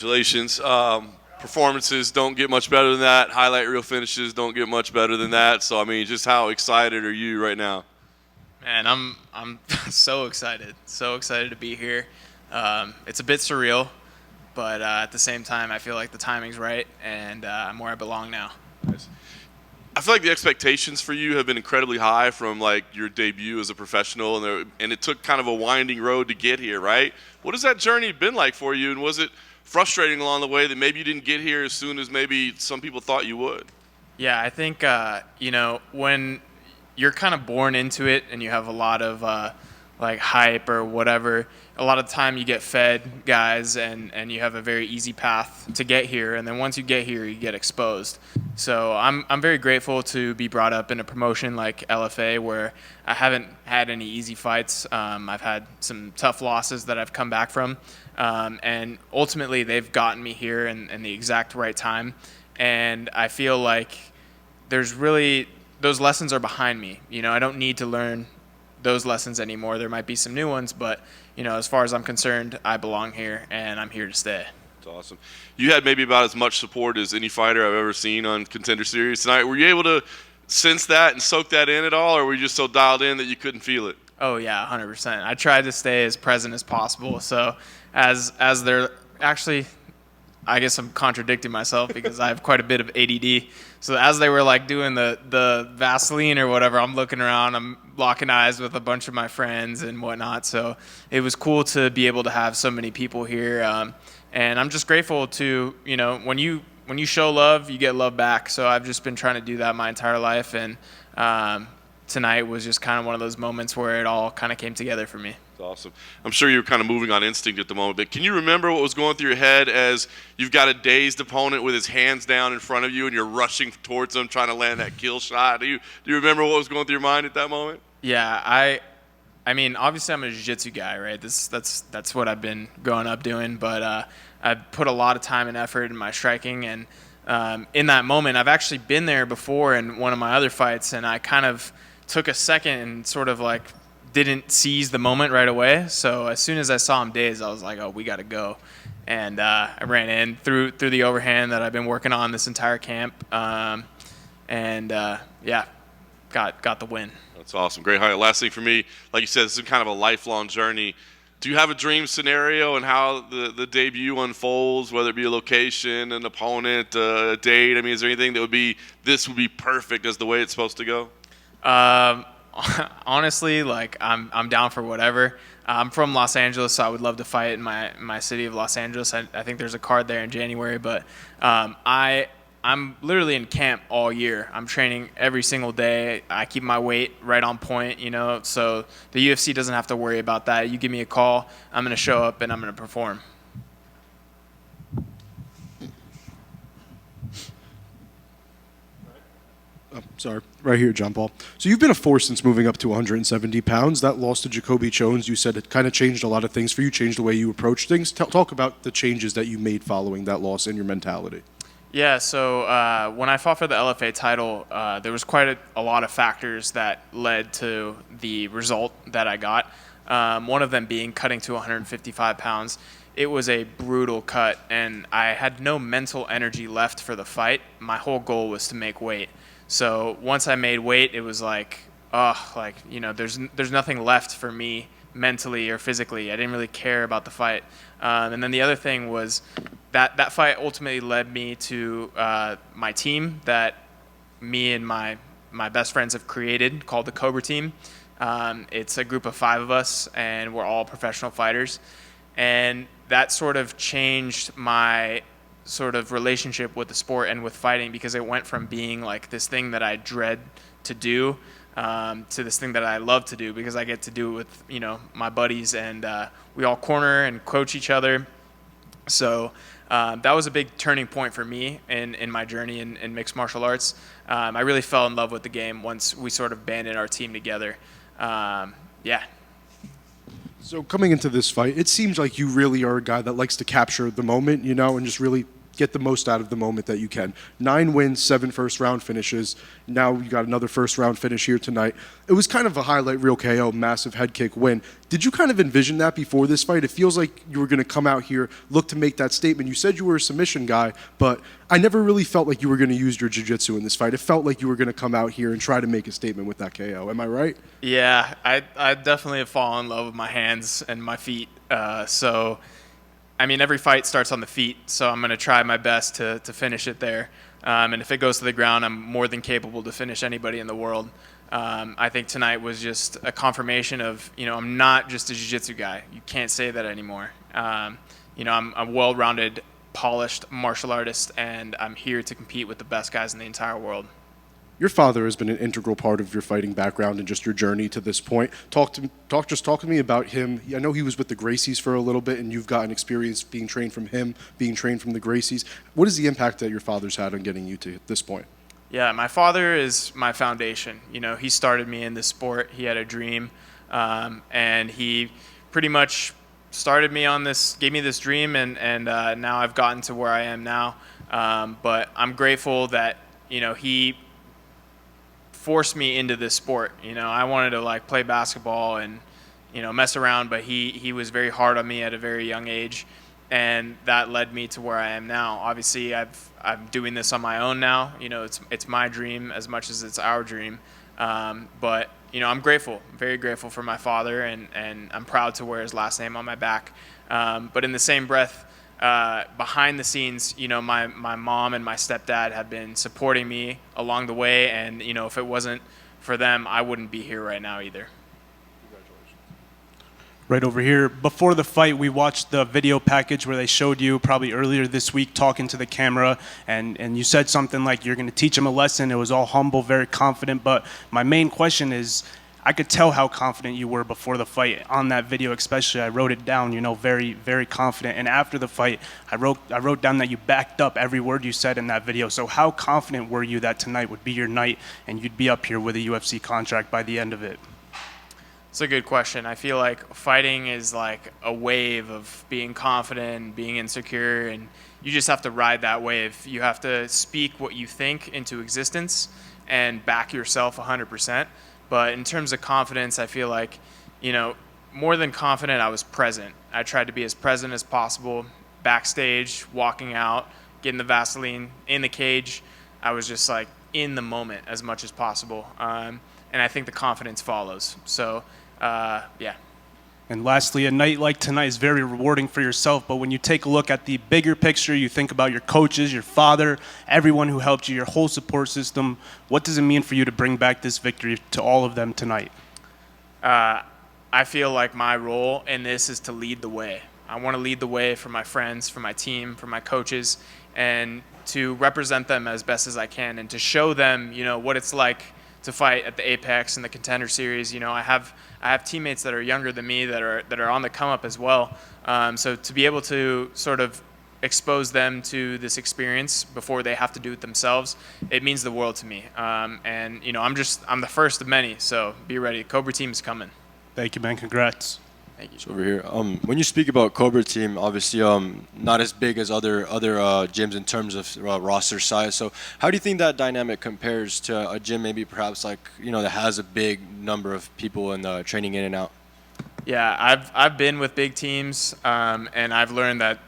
Congratulations. Performances don't get much better than that. Highlight reel finishes don't get much better than that. So, I mean, just how excited are you right now? Man, I'm so excited to be here. It's a bit surreal, but at the same time, I feel like the timing's right, and I'm where I belong now. Nice. I feel like the expectations for you have been incredibly high from like your debut as a professional, and it took kind of a winding road to get here, right? What has that journey been like for you, and was it frustrating along the way that maybe you didn't get here as soon as maybe some people thought you would? Yeah, I think when you're kind of born into it and you have a lot of like hype or whatever, a lot of the time you get fed guys and you have a very easy path to get here, and then once you get here you get exposed. So I'm very grateful to be brought up in a promotion like LFA where I haven't had any easy fights. I've had some tough losses that I've come back from, and ultimately they've gotten me here in the exact right time, and I feel like there's really those lessons are behind me. I don't need to learn those lessons anymore. There might be some new ones, but as far as I'm concerned, I belong here and I'm here to stay. That's awesome. You had maybe about as much support as any fighter I've ever seen on Contender Series tonight. Were you able to sense that and soak that in at all, or were you just so dialed in that you couldn't feel it? Oh yeah, 100%. I tried to stay as present as possible. So as they're actually, I guess I'm contradicting myself because I have quite a bit of ADD. So as they were like doing the Vaseline or whatever, I'm looking around, I'm locking eyes with a bunch of my friends and whatnot. So it was cool to be able to have so many people here. And I'm just grateful to, when you show love, you get love back. So I've just been trying to do that my entire life. And tonight was just kind of one of those moments where it all kind of came together for me. Awesome. I'm sure you're kind of moving on instinct at the moment, but can you remember what was going through your head as you've got a dazed opponent with his hands down in front of you and you're rushing towards him trying to land that kill shot? Do you remember what was going through your mind at that moment? Yeah, I mean, obviously I'm a jiu-jitsu guy, right? That's what I've been growing up doing, but I've put a lot of time and effort in my striking, and in that moment, I've actually been there before in one of my other fights, and I kind of took a second and sort of like didn't seize the moment right away. So as soon as I saw him dazed, I was like, oh, we got to go. And I ran in through the overhand that I've been working on this entire camp. Yeah, got the win. That's awesome. Great highlight. Last thing for me, like you said, this is kind of a lifelong journey. Do you have a dream scenario and how the debut unfolds, whether it be a location, an opponent, a date? I mean, is there anything that this would be perfect as the way it's supposed to go? Honestly, like I'm down for whatever. I'm from Los Angeles, so I would love to fight in my city of Los Angeles. I think there's a card there in January, but I'm literally in camp all year. I'm training every single day. I keep my weight right on point, so the UFC doesn't have to worry about that. You give me a call, I'm going to show up and I'm going to perform. Oh, sorry, right here, Jean-Paul. So you've been a force since moving up to 170 pounds. That loss to Jacoby Jones, you said it kind of changed a lot of things for you, changed the way you approach things. Talk about the changes that you made following that loss and your mentality. Yeah, so when I fought for the LFA title, there was quite a lot of factors that led to the result that I got. One of them being cutting to 155 pounds. It was a brutal cut, and I had no mental energy left for the fight. My whole goal was to make weight. So once I made weight, it was like, there's nothing left for me mentally or physically. I didn't really care about the fight. And then the other thing was that fight ultimately led me to my team that me and my best friends have created called the Cobra Team. It's a group of 5 of us, and we're all professional fighters. And that sort of changed my sort of relationship with the sport and with fighting, because it went from being like this thing that I dread to do to this thing that I love to do, because I get to do it with my buddies, and we all corner and coach each other. So that was a big turning point for me in my journey in mixed martial arts. I really fell in love with the game once we sort of banded our team together. Yeah. So coming into this fight, it seems like you really are a guy that likes to capture the moment, and just really get the most out of the moment that you can. 9 wins, 7 first-round finishes. Now you got another first-round finish here tonight. It was kind of a highlight reel KO, massive head kick win. Did you kind of envision that before this fight? It feels like you were going to come out here, look to make that statement. You said you were a submission guy, but I never really felt like you were going to use your jiu-jitsu in this fight. It felt like you were going to come out here and try to make a statement with that KO. Am I right? Yeah, I definitely have fallen in love with my hands and my feet. So, I mean, every fight starts on the feet, so I'm going to try my best to finish it there. And if it goes to the ground, I'm more than capable to finish anybody in the world. I think tonight was just a confirmation of, I'm not just a jiu-jitsu guy. You can't say that anymore. I'm a well-rounded, polished martial artist, and I'm here to compete with the best guys in the entire world. Your father has been an integral part of your fighting background and just your journey to this point. Talk to me about him. I know he was with the Gracies for a little bit, and you've gotten experience being trained from him, being trained from the Gracies. What is the impact that your father's had on getting you to this point? Yeah, my father is my foundation. He started me in this sport. He had a dream, and he pretty much started me on this, gave me this dream, and now I've gotten to where I am now. But I'm grateful that, he forced me into this sport. I wanted to play basketball and, mess around, but he was very hard on me at a very young age. And that led me to where I am now. Obviously, I'm doing this on my own now. It's my dream as much as it's our dream. But I'm grateful, very grateful for my father, and I'm proud to wear his last name on my back. But in the same breath, behind the scenes, my mom and my stepdad have been supporting me along the way. And if it wasn't for them, I wouldn't be here right now either. Right over here. Before the fight, we watched the video package where they showed you probably earlier this week talking to the camera, and you said something like you're going to teach him a lesson. It was all humble, very confident. But my main question is, I could tell how confident you were before the fight on that video, especially. I wrote it down, very, very confident. And after the fight, I wrote down that you backed up every word you said in that video. So how confident were you that tonight would be your night and you'd be up here with a UFC contract by the end of it? It's a good question. I feel like fighting is like a wave of being confident, being insecure, and you just have to ride that wave. You have to speak what you think into existence and back yourself 100%. But in terms of confidence, I feel like, more than confident, I was present. I tried to be as present as possible, backstage, walking out, getting the Vaseline in the cage. I was just in the moment as much as possible. And I think the confidence follows. So, yeah. And lastly, a night like tonight is very rewarding for yourself, but when you take a look at the bigger picture, you think about your coaches, your father, everyone who helped you, your whole support system. What does it mean for you to bring back this victory to all of them tonight? I feel like my role in this is to lead the way. I want to lead the way for my friends, for my team, for my coaches, and to represent them as best as I can and to show them, what it's like to fight at the Apex and the Contender series. I have teammates that are younger than me that are on the come up as well. So to be able to sort of expose them to this experience before they have to do it themselves, it means the world to me. And I'm the first of many. So be ready. Cobra Team is coming. Thank you, man. Congrats. Thank you. So over here, when you speak about Cobra Team, obviously not as big as other gyms in terms of roster size. So how do you think that dynamic compares to a gym maybe perhaps that has a big number of people and training in and out? Yeah, I've been with big teams, and I've learned that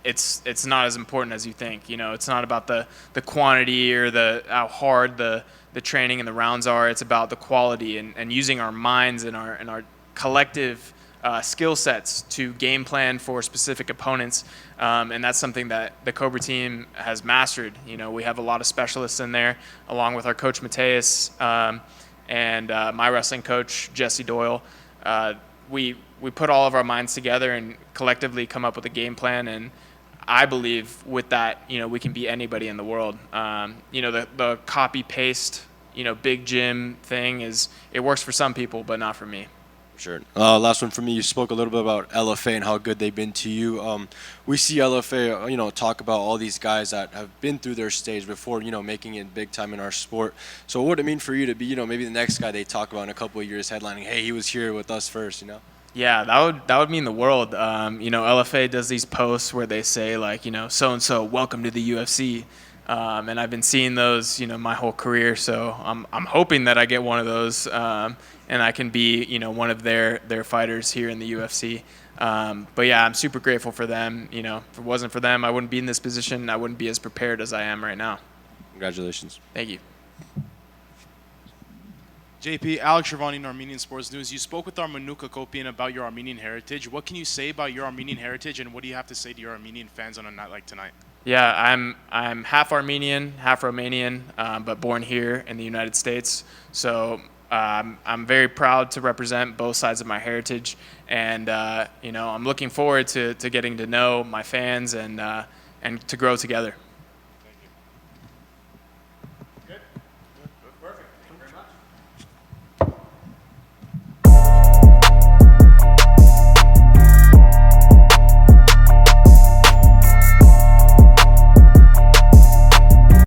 it's not as important as you think. It's not about the quantity or how hard the training and the rounds are. It's about the quality and using our minds and our collective skill sets to game plan for specific opponents, and that's something that the Cobra Team has mastered. We have a lot of specialists in there, along with our coach Mateus and my wrestling coach Jesse Doyle. We put all of our minds together and collectively come up with a game plan, and I believe with that, we can beat anybody in the world. The copy paste, big gym thing it works for some people, but not for me. Sure. Last one for me. You spoke a little bit about LFA and how good they've been to you. We see LFA, talk about all these guys that have been through their stage before, making it big time in our sport. So what would it mean for you to be, maybe the next guy they talk about in a couple of years headlining, hey, he was here with us first, Yeah, that would mean the world. LFA does these posts where they say like, so and so, welcome to the UFC, and I've been seeing those, my whole career. So I'm hoping that I get one of those, and I can be, one of their fighters here in the UFC. But yeah, I'm super grateful for them. If it wasn't for them, I wouldn't be in this position. I wouldn't be as prepared as I am right now. Congratulations. Thank you. JP, Alex Shervani, Armenian Sports News. You spoke with our Manuka Kopian about your Armenian heritage. What can you say about your Armenian heritage, and what do you have to say to your Armenian fans on a night like tonight? Yeah, I'm half Armenian, half Romanian, but born here in the United States. So I'm very proud to represent both sides of my heritage, and I'm looking forward to getting to know my fans and to grow together.